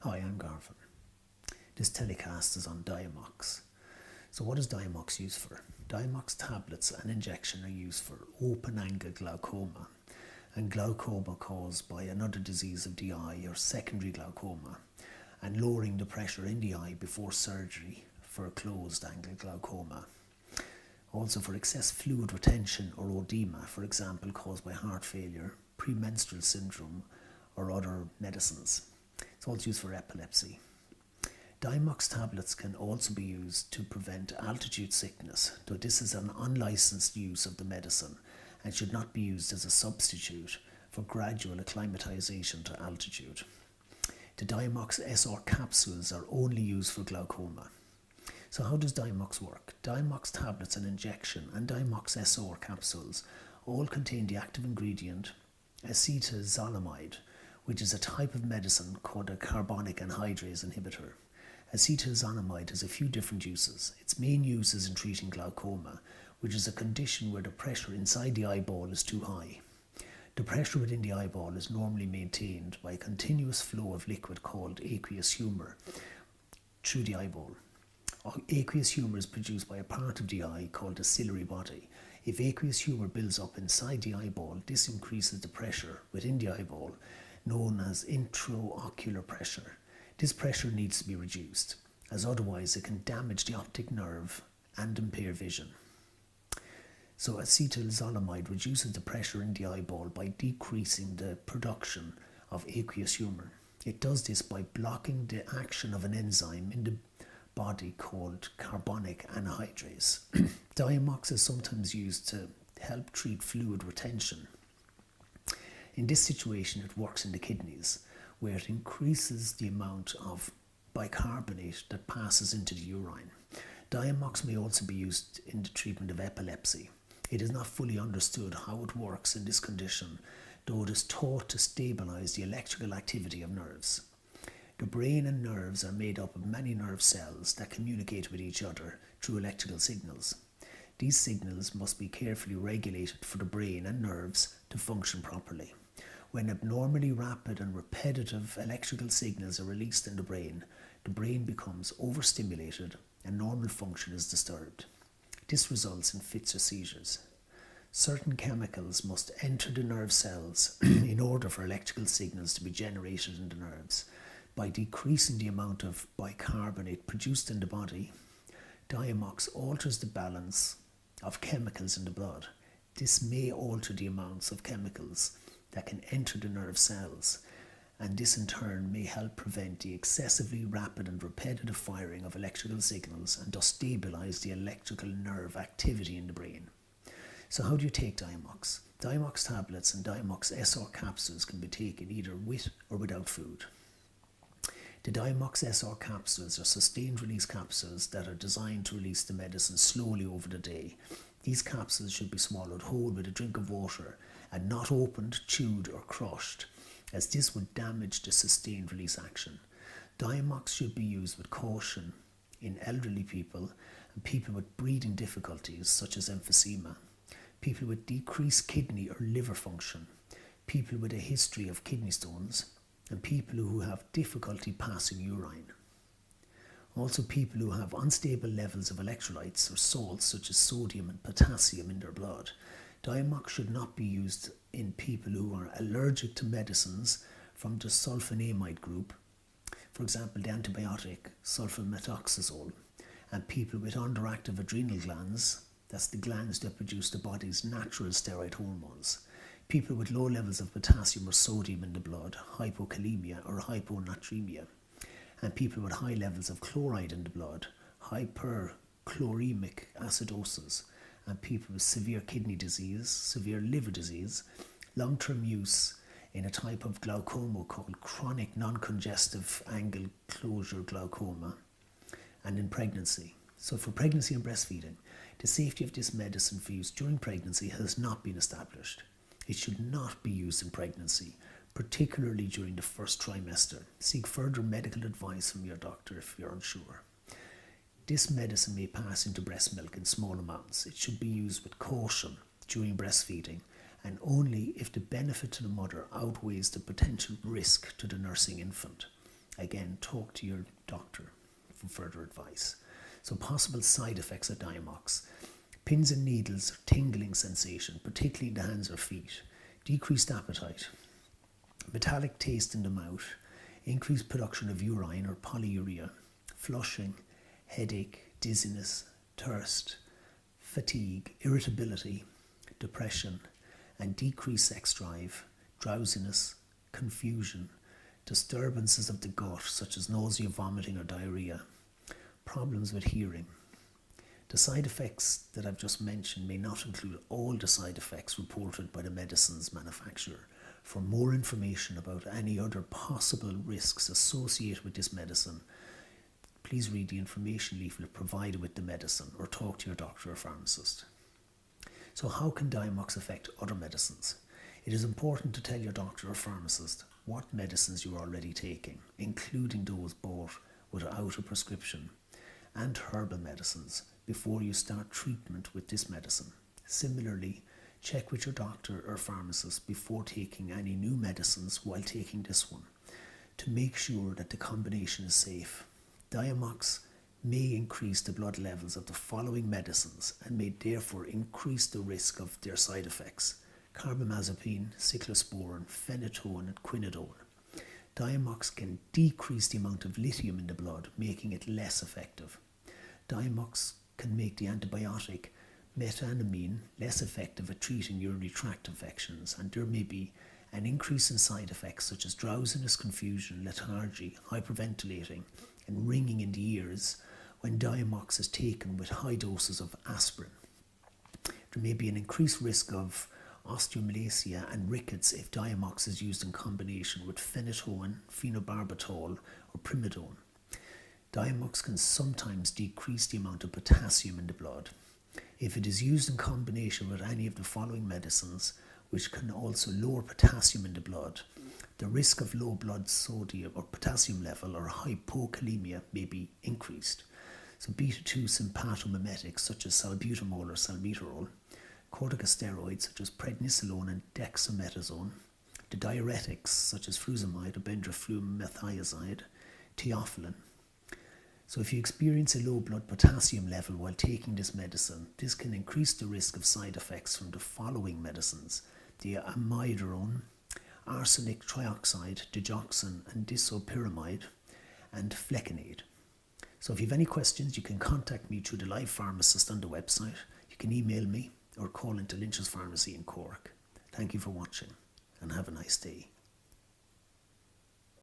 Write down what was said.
Hi, I'm Garvin. This telecast is on Diamox. So what is Diamox used for? Diamox tablets and injection are used for open-angle glaucoma and glaucoma caused by another disease of the eye or secondary glaucoma, and lowering the pressure in the eye before surgery for closed-angle glaucoma. Also for excess fluid retention or oedema, for example caused by heart failure, premenstrual syndrome or other medicines. It's also used for epilepsy. Diamox tablets can also be used to prevent altitude sickness, though this is an unlicensed use of the medicine and should not be used as a substitute for gradual acclimatization to altitude. The Diamox SR capsules are only used for glaucoma. So how does Diamox work? Diamox tablets and injection and Diamox SR capsules all contain the active ingredient acetazolamide, which is a type of medicine called a carbonic anhydrase inhibitor. Acetazolamide has a few different uses. Its main use is in treating glaucoma, which is a condition where the pressure inside the eyeball is too high. The pressure within the eyeball is normally maintained by a continuous flow of liquid called aqueous humor through the eyeball. Aqueous humor is produced by a part of the eye called the ciliary body. If aqueous humor builds up inside the eyeball, this increases the pressure within the eyeball, known as intraocular pressure. This pressure needs to be reduced, as otherwise it can damage the optic nerve and impair vision. So acetazolamide reduces the pressure in the eyeball by decreasing the production of aqueous humor. It does this by blocking the action of an enzyme in the body called carbonic anhydrase. Diamox is sometimes used to help treat fluid retention. In this situation, it works in the kidneys, where it increases the amount of bicarbonate that passes into the urine. Diamox may also be used in the treatment of epilepsy. It is not fully understood how it works in this condition, though it is thought to stabilize the electrical activity of nerves. The brain and nerves are made up of many nerve cells that communicate with each other through electrical signals. These signals must be carefully regulated for the brain and nerves to function properly. When abnormally rapid and repetitive electrical signals are released in the brain becomes overstimulated and normal function is disturbed. This results in fits or seizures. Certain chemicals must enter the nerve cells in order for electrical signals to be generated in the nerves. By decreasing the amount of bicarbonate produced in the body, Diamox alters the balance of chemicals in the blood. This may alter the amounts of chemicals that can enter the nerve cells, and this in turn may help prevent the excessively rapid and repetitive firing of electrical signals and thus stabilize the electrical nerve activity in the brain. So how do you take Diamox? Diamox tablets and Diamox SR capsules can be taken either with or without food. The Diamox SR capsules are sustained release capsules that are designed to release the medicine slowly over the day. These capsules should be swallowed whole with a drink of water and not opened, chewed or crushed, as this would damage the sustained release action. Diamox should be used with caution in elderly people and people with breathing difficulties such as emphysema, people with decreased kidney or liver function, people with a history of kidney stones, and people who have difficulty passing urine. Also people who have unstable levels of electrolytes or salts such as sodium and potassium in their blood. Diamox should not be used in people who are allergic to medicines from the sulfonamide group, for example the antibiotic sulfamethoxazole, and people with underactive adrenal glands, that's the glands that produce the body's natural steroid hormones, people with low levels of potassium or sodium in the blood, hypokalemia or hyponatremia, and people with high levels of chloride in the blood, hyperchloremic acidosis, and people with severe kidney disease, severe liver disease, long-term use in a type of glaucoma called chronic non-congestive angle closure glaucoma, and in pregnancy. So for pregnancy and breastfeeding, the safety of this medicine for use during pregnancy has not been established. It should not be used in pregnancy, particularly during the first trimester. Seek further medical advice from your doctor if you're unsure. This medicine may pass into breast milk in small amounts. It should be used with caution during breastfeeding and only if the benefit to the mother outweighs the potential risk to the nursing infant. Again, talk to your doctor for further advice. So possible side effects of Diamox: pins and needles or tingling sensation, particularly in the hands or feet, decreased appetite, metallic taste in the mouth, increased production of urine or polyuria, flushing, headache, dizziness, thirst, fatigue, irritability, depression, and decreased sex drive, drowsiness, confusion, disturbances of the gut such as nausea, vomiting or diarrhea, problems with hearing. The side effects that I've just mentioned may not include all the side effects reported by the medicine's manufacturer. For more information about any other possible risks associated with this medicine, please read the information leaflet provided with the medicine or talk to your doctor or pharmacist. So how can Diamox affect other medicines? It is important to tell your doctor or pharmacist what medicines you are already taking, including those bought without a prescription, and herbal medicines, before you start treatment with this medicine. Similarly, check with your doctor or pharmacist before taking any new medicines while taking this one, to make sure that the combination is safe. Diamox may increase the blood levels of the following medicines and may therefore increase the risk of their side effects: carbamazepine, cyclosporin, phenytoin and quinidone. Diamox can decrease the amount of lithium in the blood, making it less effective. Diamox can make the antibiotic methamphetamine less effective at treating urinary tract infections, and there may be an increase in side effects such as drowsiness, confusion, lethargy, hyperventilating and ringing in the ears when Diamox is taken with high doses of aspirin. There may be an increased risk of osteomalacia and rickets if Diamox is used in combination with phenytoin, phenobarbital or primidone. Diamox can sometimes decrease the amount of potassium in the blood. If it is used in combination with any of the following medicines, which can also lower potassium in the blood, the risk of low blood sodium or potassium level or hypokalemia may be increased. So beta-2 sympathomimetics such as salbutamol or salmeterol, corticosteroids such as prednisolone and dexamethasone, the diuretics such as furosemide or benzoyl-methiazide, theophylline. So if you experience a low blood potassium level while taking this medicine, this can increase the risk of side effects from the following medicines: the amiodarone, arsenic trioxide, digoxin and disopyramide, and flecainide. So if you have any questions, you can contact me through the live pharmacist on the website. You can email me or call into Lynch's Pharmacy in Cork. Thank you for watching and have a nice day.